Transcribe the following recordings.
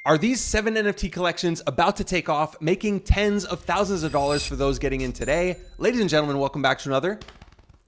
Are these 7 NFT collections about to take off, making tens of thousands of dollars for those getting in today? Ladies and gentlemen, welcome back to another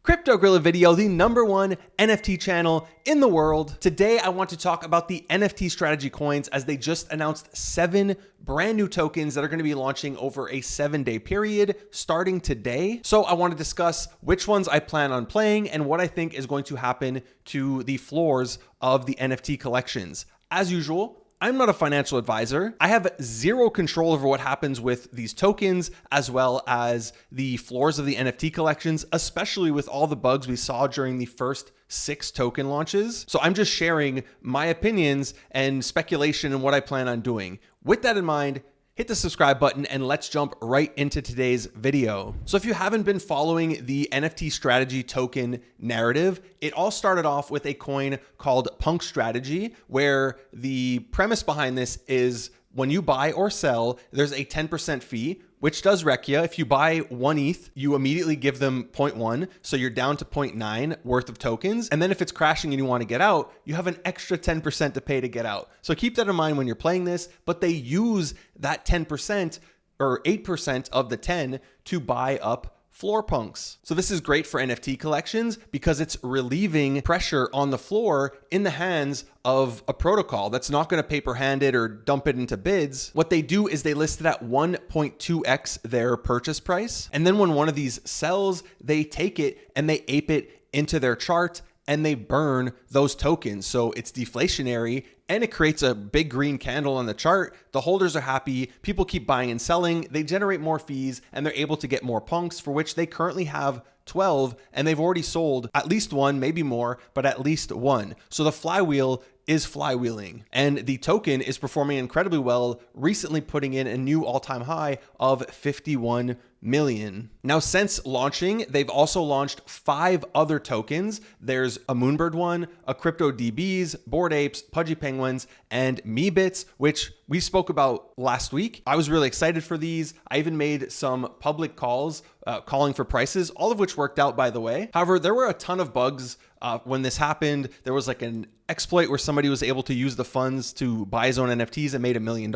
Crypto Gorilla video, the #1 NFT channel in the world. Today, I want to talk about the NFT Strategy coins as they just announced 7 brand new tokens that are going to be launching over a 7-day period starting today. So I want to discuss which ones I plan on playing and what I think is going to happen to the floors of the NFT collections. As usual, I'm not a financial advisor. I have zero control over what happens with these tokens as well as the floors of the NFT collections, especially with all the bugs we saw during the first 6 token launches. So I'm just sharing my opinions and speculation and what I plan on doing. With that in mind, hit the subscribe button and let's jump right into today's video. So if you haven't been following the NFT strategy token narrative, it all started off with a coin called PunkStrategy, where the premise behind this is when you buy or sell, there's a 10% fee, which does wreck you. If you buy 1 ETH, you immediately give them 0.1. So you're down to 0.9 worth of tokens. And then if it's crashing and you want to get out, you have an extra 10% to pay to get out. So keep that in mind when you're playing this, but they use that 10% or 8% of the 10 to buy up floor punks. So this is great for NFT collections because it's relieving pressure on the floor in the hands of a protocol that's not going to paper hand it or dump it into bids. What they do is they list it at 1.2x their purchase price. And then when one of these sells, they take it and they ape it into their chart and they burn those tokens. So it's deflationary and it creates a big green candle on the chart. The holders are happy. People keep buying and selling. They generate more fees and they're able to get more punks, for which they currently have 12, and they've already sold at least 1, maybe more, but at least 1. So the flywheel is flywheeling, and the token is performing incredibly well, recently putting in a new all-time high of 51 million. Now, since launching, they've also launched 5 other tokens. There's a Moonbird one, a CryptoDBs, Bored Apes, Pudgy Penguins, and MeBits, which we spoke about last week. I was really excited for these. I even made some public calls calling for prices, all of which worked out, by the way. However, there were a ton of bugs when this happened. There was like an exploit where somebody was able to use the funds to buy his own NFTs and made $1 million.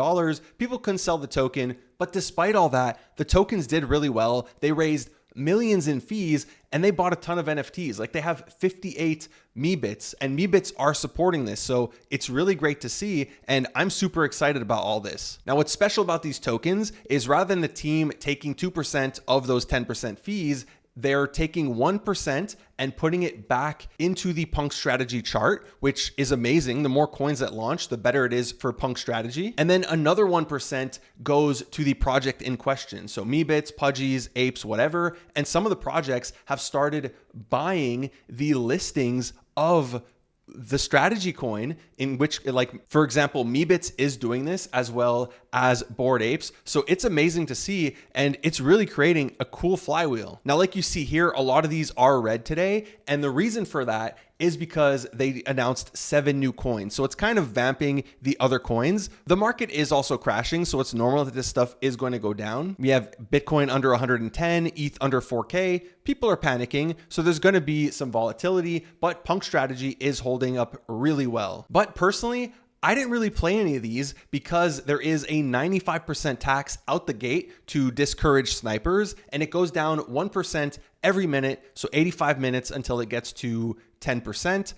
People couldn't sell the token, but despite all that, the tokens did really well. They raised millions in fees and they bought a ton of NFTs. Like they have 58 MeBits, and MeBits are supporting this. So it's really great to see. And I'm super excited about all this. Now, what's special about these tokens is rather than the team taking 2% of those 10% fees, they're taking 1% and putting it back into the PunkStrategy chart, which is amazing. The more coins that launch, the better it is for PunkStrategy. And then another 1% goes to the project in question. So MeBits, Pudgies, Apes, whatever. And some of the projects have started buying the listings of the strategy coin, in which, like, for example, MeBits is doing this as well as Bored Apes. So it's amazing to see, and it's really creating a cool flywheel. Now, like you see here, a lot of these are red today, and the reason for that is because they announced 7 new coins. So it's kind of vamping the other coins. The market is also crashing, so it's normal that this stuff is going to go down. We have Bitcoin under 110, ETH under 4K. People are panicking, so there's going to be some volatility, but PunkStrategy is holding up really well. But personally, I didn't really play any of these because there is a 95% tax out the gate to discourage snipers, and it goes down 1% every minute, so 85 minutes until it gets to 10%.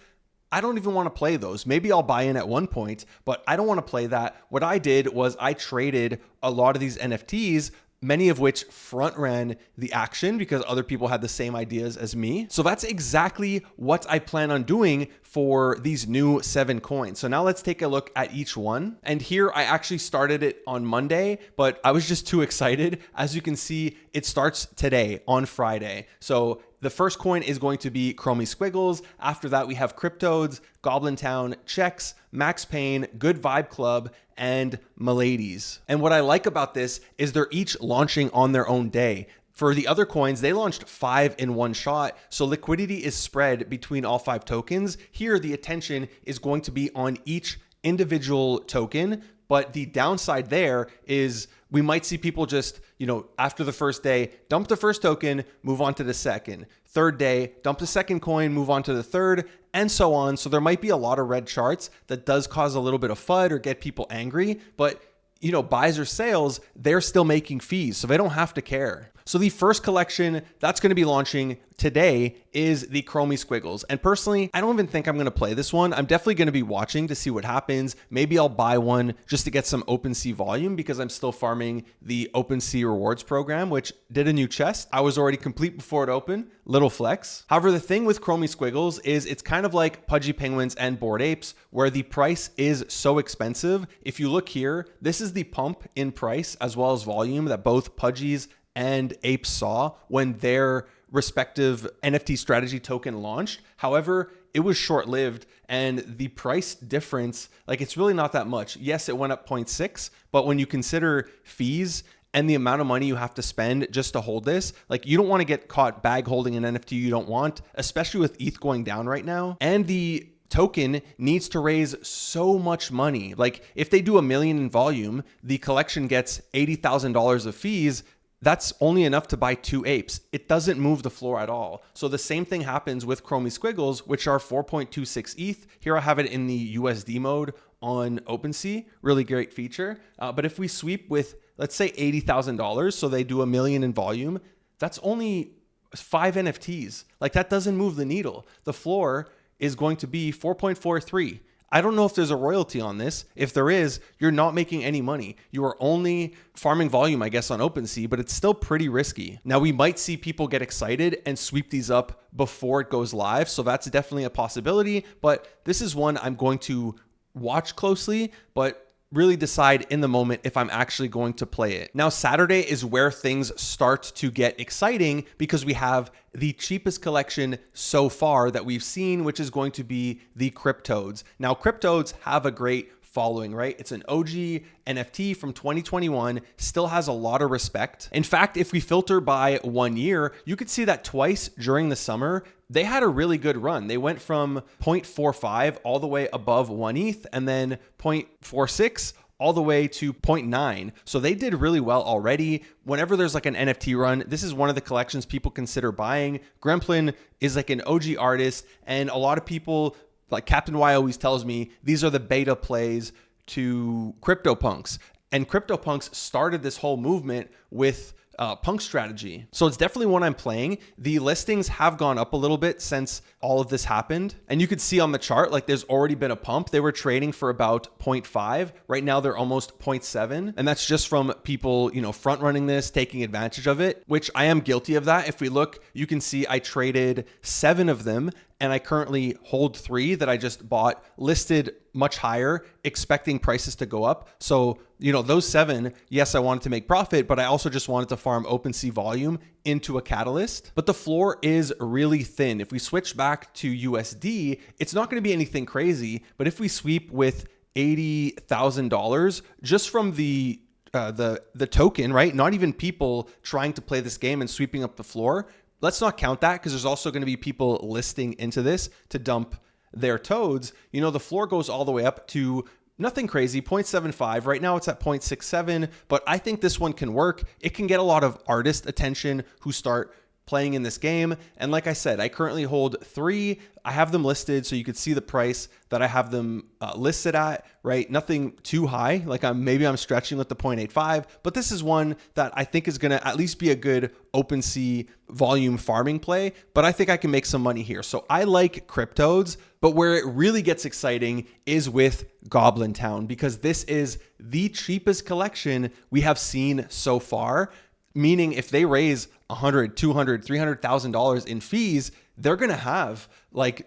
I don't even want to play those. Maybe I'll buy in at one point, but I don't want to play that. What I did was I traded a lot of these NFTs, many of which front ran the action because other people had the same ideas as me. So that's exactly what I plan on doing for these new 7 coins. So now let's take a look at each one. And here I actually started it on Monday, but I was just too excited. As you can see, it starts today on Friday. So the first coin is going to be Chromie Squiggles. After that, we have Cryptoadz, Goblintown, Checks, Max Payne, Good Vibe Club, and Milady's. And what I like about this is they're each launching on their own day. For the other coins, they launched 5 in one shot, so liquidity is spread between all 5 tokens. Here, the attention is going to be on each individual token, but the downside there is we might see people just, after the first day, dump the first token, move on to the second. Third day, dump the second coin, move on to the third, and so on. So there might be a lot of red charts that does cause a little bit of FUD or get people angry, but buys or sales, they're still making fees, so they don't have to care. So the first collection that's going to be launching today is the Chromie Squiggles. And personally, I don't even think I'm going to play this one. I'm definitely going to be watching to see what happens. Maybe I'll buy one just to get some OpenSea volume because I'm still farming the OpenSea rewards program, which did a new chest. I was already complete before it opened. Little flex. However, the thing with Chromie Squiggles is it's kind of like Pudgy Penguins and Bored Apes, where the price is so expensive. If you look here, this is the pump in price as well as volume that both Pudgies and Apes saw when their respective NFT strategy token launched. However, it was short-lived and the price difference, it's really not that much. Yes, it went up 0.6, but when you consider fees and the amount of money you have to spend just to hold this, you don't want to get caught bag holding an NFT you don't want, especially with ETH going down right now. And the token needs to raise so much money. If they do 1 million in volume, the collection gets $80,000 of fees. That's only enough to buy 2 apes. It doesn't move the floor at all. So the same thing happens with Chromie Squiggles, which are 4.26 ETH. Here I have it in the USD mode on OpenSea. Really great feature. But if we sweep with, let's say $80,000, so they do 1 million in volume, that's only 5 NFTs. That doesn't move the needle. The floor is going to be 4.43. I don't know if there's a royalty on this. If there is, you're not making any money. You are only farming volume, I guess, on OpenSea, but it's still pretty risky. Now, we might see people get excited and sweep these up before it goes live. So that's definitely a possibility, but this is one I'm going to watch closely, but really decide in the moment if I'm actually going to play it. Now, Saturday is where things start to get exciting because we have the cheapest collection so far that we've seen, which is going to be the Cryptoadz. Now, Cryptoadz have a great following, right? It's an OG NFT from 2021, still has a lot of respect. In fact, if we filter by 1 year, you could see that twice during the summer, they had a really good run. They went from 0.45 all the way above 1 ETH and then 0.46 all the way to 0.9. So they did really well already. Whenever there's an NFT run, this is one of the collections people consider buying. Gremplin is an OG artist, and a lot of people, Captain Y always tells me, these are the beta plays to CryptoPunks. And CryptoPunks started this whole movement with PunkStrategy. So it's definitely one I'm playing. The listings have gone up a little bit since all of this happened. And you could see on the chart, there's already been a pump. They were trading for about 0.5. Right now, they're almost 0.7. And that's just from people, front running this, taking advantage of it, which I am guilty of that. If we look, you can see I traded 7 of them, and I currently hold 3 that I just bought listed much higher, expecting prices to go up. So, those 7, yes, I wanted to make profit, but I also just wanted to farm OpenSea volume into a catalyst. But the floor is really thin. If we switch back to USD, it's not going to be anything crazy. But if we sweep with $80,000 just from the token, right? Not even people trying to play this game and sweeping up the floor. Let's not count that because there's also going to be people listing into this to dump their toads. The floor goes all the way up to nothing crazy, 0.75. Right now it's at 0.67, but I think this one can work. It can get a lot of artist attention who start playing in this game. And like I said, I currently hold 3. I have them listed so you could see the price that I have them listed at, right? Nothing too high. Maybe I'm stretching with the 0.85, but this is one that I think is going to at least be a good OpenSea volume farming play, but I think I can make some money here. So I like Cryptoadz, but where it really gets exciting is with Goblintown, because this is the cheapest collection we have seen so far. Meaning if they raise $100,000, $200,000, $300,000 in fees, they're going to have 200-300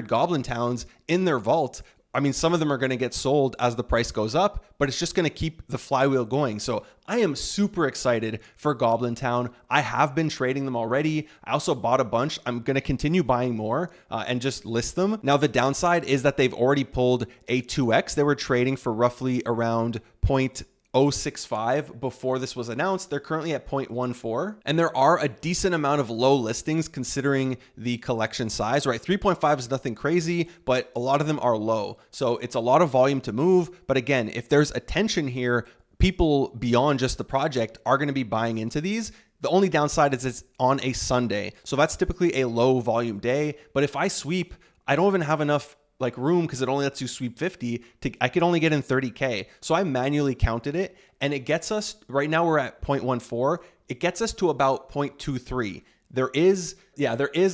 Goblintowns in their vault. I mean, some of them are going to get sold as the price goes up, but it's just going to keep the flywheel going. So I am super excited for Goblintown. I have been trading them already. I also bought a bunch. I'm going to continue buying more and just list them. Now, the downside is that they've already pulled a 2x. They were trading for roughly around 0.065 before this was announced. They're currently at 0.14, and there are a decent amount of low listings considering the collection size, right? 3.5 is nothing crazy, but a lot of them are low. So it's a lot of volume to move. But again, if there's attention here, people beyond just the project are going to be buying into these. The only downside is it's on a Sunday. So that's typically a low volume day. But if I sweep, I don't even have enough like room because it only lets you sweep 50 I could only get in 30K. So I manually counted it and it gets us, right now we're at 0.14. It gets us to about 0.23. There is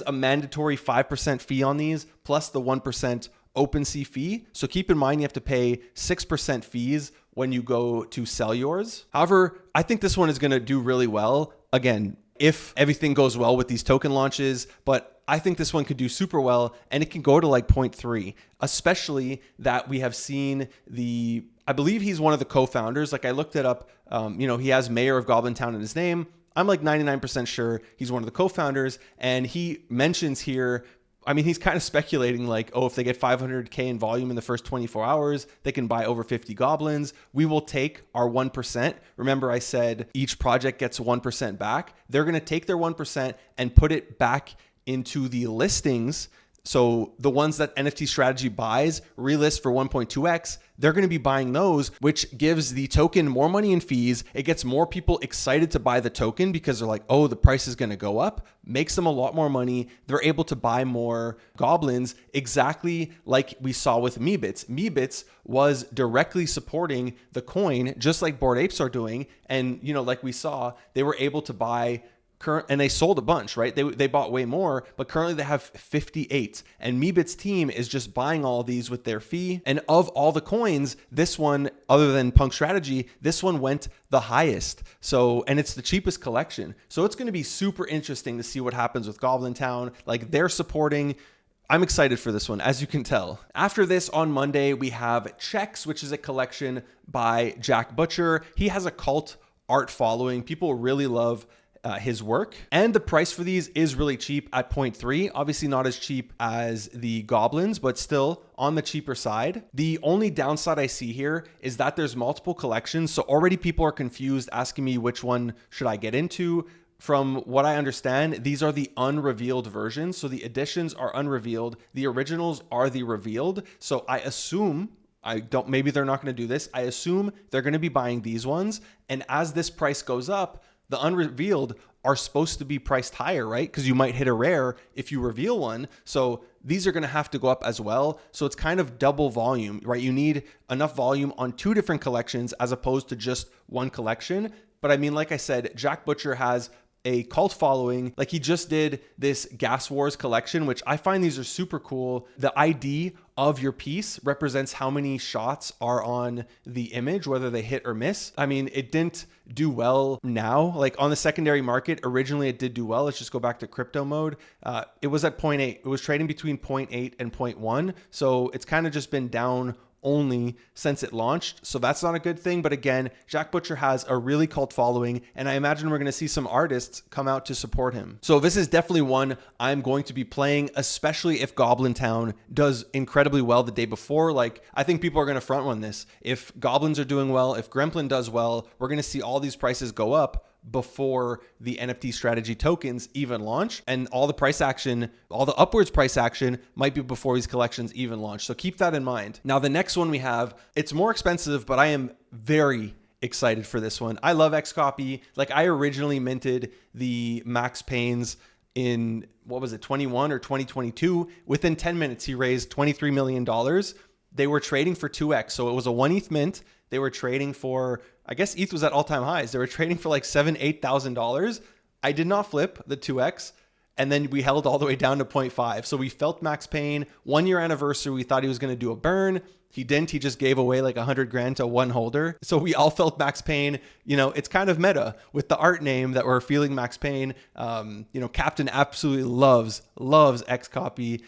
a mandatory 5% fee on these plus the 1% OpenSea fee. So keep in mind, you have to pay 6% fees when you go to sell yours. However, I think this one is going to do really well. Again, if everything goes well with these token launches, but I think this one could do super well and it can go to like 0.3, especially that we have seen I believe he's one of the co-founders. Like I looked it up, he has Mayor of Goblintown in his name. I'm like 99% sure he's one of the co-founders, and he mentions here, I mean, he's kind of speculating like, oh, if they get 500K in volume in the first 24 hours, they can buy over 50 goblins. We will take our 1%. Remember, I said each project gets 1% back. They're going to take their 1% and put it back into the listings. So the ones that NFT Strategy buys, relist for 1.2x, they're going to be buying those, which gives the token more money in fees. It gets more people excited to buy the token because they're like, oh, the price is going to go up, makes them a lot more money. They're able to buy more goblins, exactly like we saw with Meebits. Meebits was directly supporting the coin, just like Bored Apes are doing. And, like we saw, they were able to buy and they sold a bunch, right? They bought way more, but currently they have 58. And Meebit's team is just buying all these with their fee. And of all the coins, this one, other than PunkStrategy, this one went the highest. And it's the cheapest collection. So it's going to be super interesting to see what happens with Goblintown. Like they're supporting. I'm excited for this one, as you can tell. After this, on Monday, we have Checks, which is a collection by Jack Butcher. He has a cult art following. People really love his work, and the price for these is really cheap at 0.3. Obviously not as cheap as the goblins, but still on the cheaper side. The only downside I see here is that there's multiple collections. So already people are confused, asking me which one should I get into. From what I understand, these are the unrevealed versions. So the editions are unrevealed. The originals are the revealed. So I assume, maybe they're not going to do this. I assume they're going to be buying these ones. And as this price goes up, the unrevealed are supposed to be priced higher, right? Because you might hit a rare if you reveal one. So these are going to have to go up as well. So it's kind of double volume, right? You need enough volume on two different collections as opposed to just one collection. But I mean, like I said, Jack Butcher has a cult following. Like he just did this Gas Wars collection, which I find these are super cool. The ID of your piece represents how many shots are on the image, whether they hit or miss. I mean, it didn't do well now. Like on the secondary market, originally it did do well. Let's just go back to crypto mode. It was at 0.8. It was trading between 0.8 and 0.1. So it's kind of just been down only since it launched. So that's not a good thing. But again, Jack Butcher has a really cult following, and I imagine we're going to see some artists come out to support him. So this is definitely one I'm going to be playing, especially if Goblintown does incredibly well the day before. Like I think people are going to front run this. If Goblins are doing well, if Gremlin does well, we're going to see all these prices go up before the NFT Strategy tokens even launch, and all the price action, all the upwards price action might be before these collections even launch. So keep that in mind. Now, the next one we have, it's more expensive, but I am very excited for this one. I love xcopy. Like I originally minted the Max Payne's in, what was it, 21 or 2022. Within 10 minutes, he raised $23 million. They were trading for 2x. So it was a 1 ETH mint. They were trading for, I guess ETH was at all-time highs. They were trading for like $7,000, $8,000. I did not flip the 2x. And then we held all the way down to 0.5. So we felt Max Payne. 1 year anniversary, we thought he was going to do a burn. He didn't. He just gave away like 100 grand to one holder. So we all felt Max Payne. It's kind of meta with the art name that we're feeling Max Payne. Captain absolutely loves xcopy.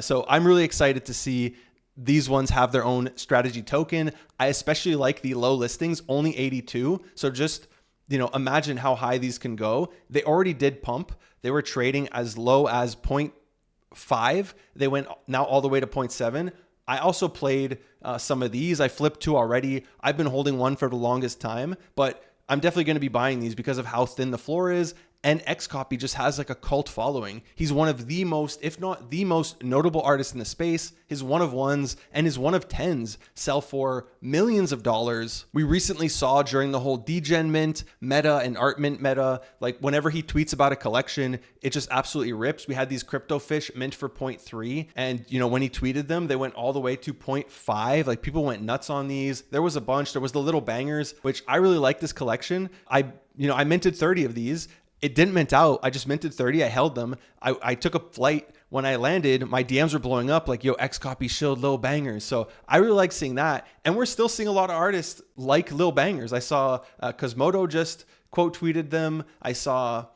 So I'm really excited to see these ones have their own strategy token. I especially like the low listings, only 82. So just, imagine how high these can go. They already did pump. They were trading as low as 0.5. They went now all the way to 0.7. I also played some of these. I flipped 2 already. I've been holding one for the longest time, but I'm definitely going to be buying these because of how thin the floor is And xcopy just has like a cult following. He's one of the most, if not the most notable artist in the space. His one of ones and his one of tens sell for millions of dollars. We recently saw during the whole degen mint meta and art mint meta, like whenever he tweets about a collection, it just absolutely rips. We had these crypto fish mint for 0.3, and when he tweeted them, they went all the way to 0.5. Like people went nuts on these. There was a bunch. There was the little bangers, which I really like this collection. I minted 30 of these. It didn't mint out. I just minted 30. I held them. I took a flight. When I landed, my DMs were blowing up like, yo, xcopy shield Lil Bangers. So I really like seeing that. And we're still seeing a lot of artists like Lil Bangers. I saw Cosmodo just quote tweeted them. I saw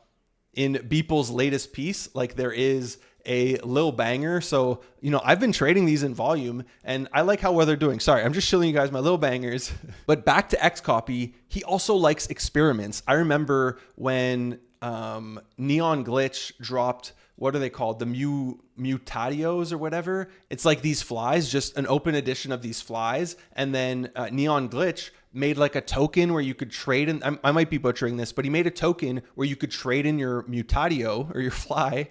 in Beeple's latest piece, like there is a Lil Banger. So, I've been trading these in volume and I like how well they're doing. Sorry, I'm just showing you guys my Lil Bangers. But back to xcopy, he also likes experiments. I remember when Neon Glitch dropped, what are they called? The Mutatios or whatever. It's like these flies, just an open edition of these flies. And then Neon Glitch made like a token where you could trade in, I might be butchering this, but he made a token where you could trade in your Mutatio or your fly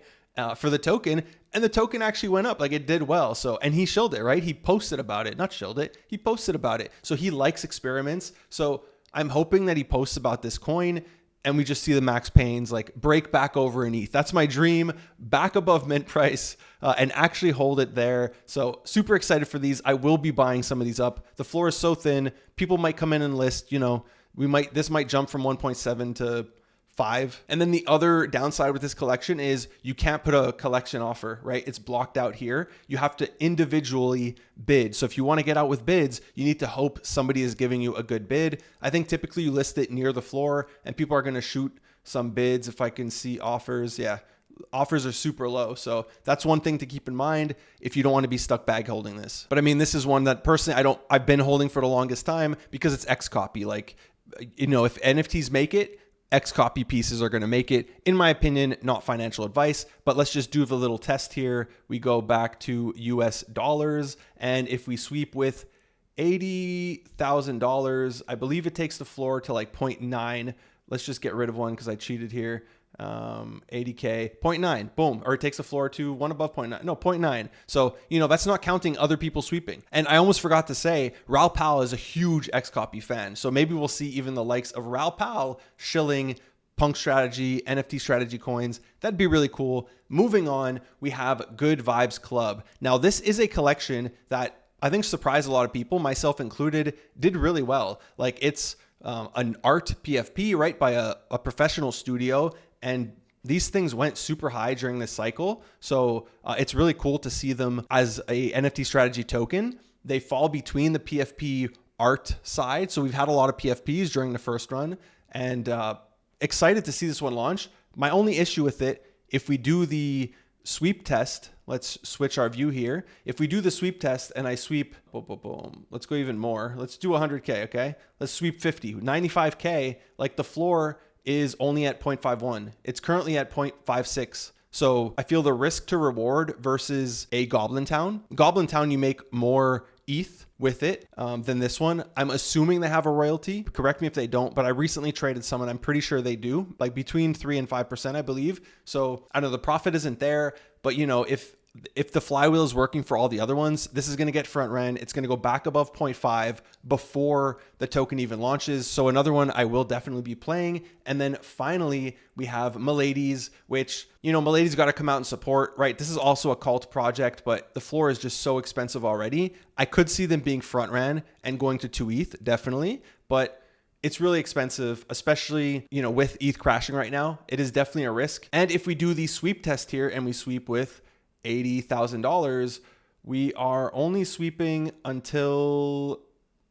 for the token, and the token actually went up. Like it did well. So, and he shilled it, right? He posted about it, not shilled it. He posted about it. So he likes experiments. So I'm hoping that he posts about this coin and we just see the max pains like break back over in ETH. That's my dream, back above mint price and actually hold it there. So super excited for these. I will be buying some of these up. The floor is so thin. People might come in and list, this might jump from 1.7 to 5. And then the other downside with this collection is you can't put a collection offer, right? It's blocked out here. You have to individually bid. So if you want to get out with bids, you need to hope somebody is giving you a good bid. I think typically you list it near the floor and people are going to shoot some bids. If I can see offers, yeah, offers are super low. So that's one thing to keep in mind if you don't want to be stuck bag holding this. But I mean, this is one that personally I've been holding for the longest time because it's xcopy. Like, if NFTs make it, xcopy pieces are going to make it. In my opinion, not financial advice, but let's just do the little test here. We go back to US dollars, and if we sweep with $80,000, I believe it takes the floor to like 0.9. Let's just get rid of one because I cheated here. 80K, 0.9, boom. Or it takes the floor to one above 0.9. No, 0.9. So, that's not counting other people sweeping. And I almost forgot to say, Raoul Pal is a huge xcopy fan. So maybe we'll see even the likes of Raoul Pal shilling PunkStrategy, NFT Strategy coins. That'd be really cool. Moving on, we have Good Vibes Club. Now, this is a collection that I think surprised a lot of people, myself included, did really well. Like it's an art PFP, right, by a professional studio. And these things went super high during this cycle. So it's really cool to see them as a NFT strategy token. They fall between the PFP art side. So we've had a lot of PFPs during the first run and excited to see this one launch. My only issue with it, if we do the sweep test, let's switch our view here. If we do the sweep test and I sweep, boom, boom, boom, let's go even more. Let's do 100K, okay? Let's sweep 50, 95K, like the floor is only at 0.51. It's currently at 0.56. So I feel the risk to reward versus a Goblintown. Goblintown, you make more ETH with it than this one. I'm assuming they have a royalty. Correct me if they don't, but I recently traded some and I'm pretty sure they do, like between 3 and 5%, I believe. So I know the profit isn't there, but if the flywheel is working for all the other ones, this is going to get front ran. It's going to go back above 0.5 before the token even launches. So another one I will definitely be playing. And then finally, we have Milady's, which, Milady's got to come out and support, right? This is also a cult project, but the floor is just so expensive already. I could see them being front ran and going to 2 ETH, definitely. But it's really expensive, especially, with ETH crashing right now. It is definitely a risk. And if we do the sweep test here and we sweep with $80,000, we are only sweeping until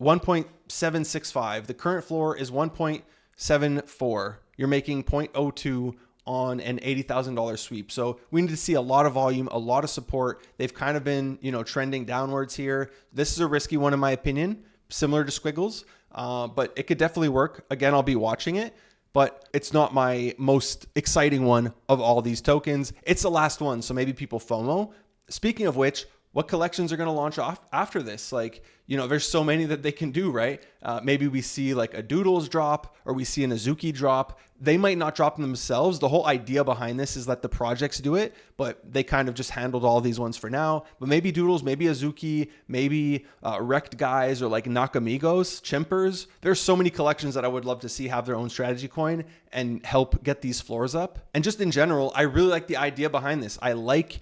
1.765. The current floor is 1.74. You're making 0.02 on an $80,000 sweep. So we need to see a lot of volume, a lot of support. They've kind of been, trending downwards here. This is a risky one in my opinion, similar to Squiggles, but it could definitely work. Again, I'll be watching it, but it's not my most exciting one of all these tokens. It's the last one, so maybe people FOMO. Speaking of which, what collections are going to launch off after this. Like, you know, there's so many that they can do, right? Maybe we see like a Doodles drop, or we see an Azuki drop. They might not drop them themselves. The whole idea behind this is that the projects do it, but they kind of just handled all these ones for now. But maybe Doodles, maybe Azuki, maybe Wrecked Guys, or like Nakamigos, Chimpers. There's so many collections that I would love to see have their own strategy coin and help get these floors up. And just in general, I really like the idea behind this. I like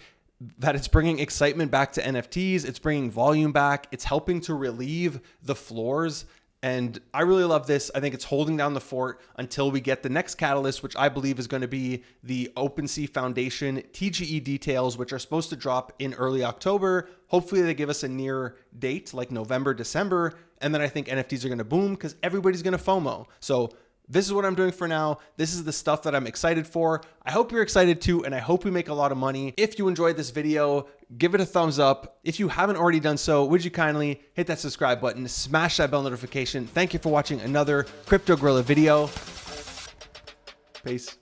that it's bringing excitement back to NFTs. It's bringing volume back. It's helping to relieve the floors. And I really love this. I think it's holding down the fort until we get the next catalyst, which I believe is going to be the OpenSea Foundation TGE details, which are supposed to drop in early October. Hopefully they give us a near date like November, December. And then I think NFTs are going to boom because everybody's going to FOMO. So this is what I'm doing for now. This is the stuff that I'm excited for. I hope you're excited too, and I hope we make a lot of money. If you enjoyed this video, give it a thumbs up. If you haven't already done so, would you kindly hit that subscribe button, smash that bell notification. Thank you for watching another Crypto Gorilla video. Peace.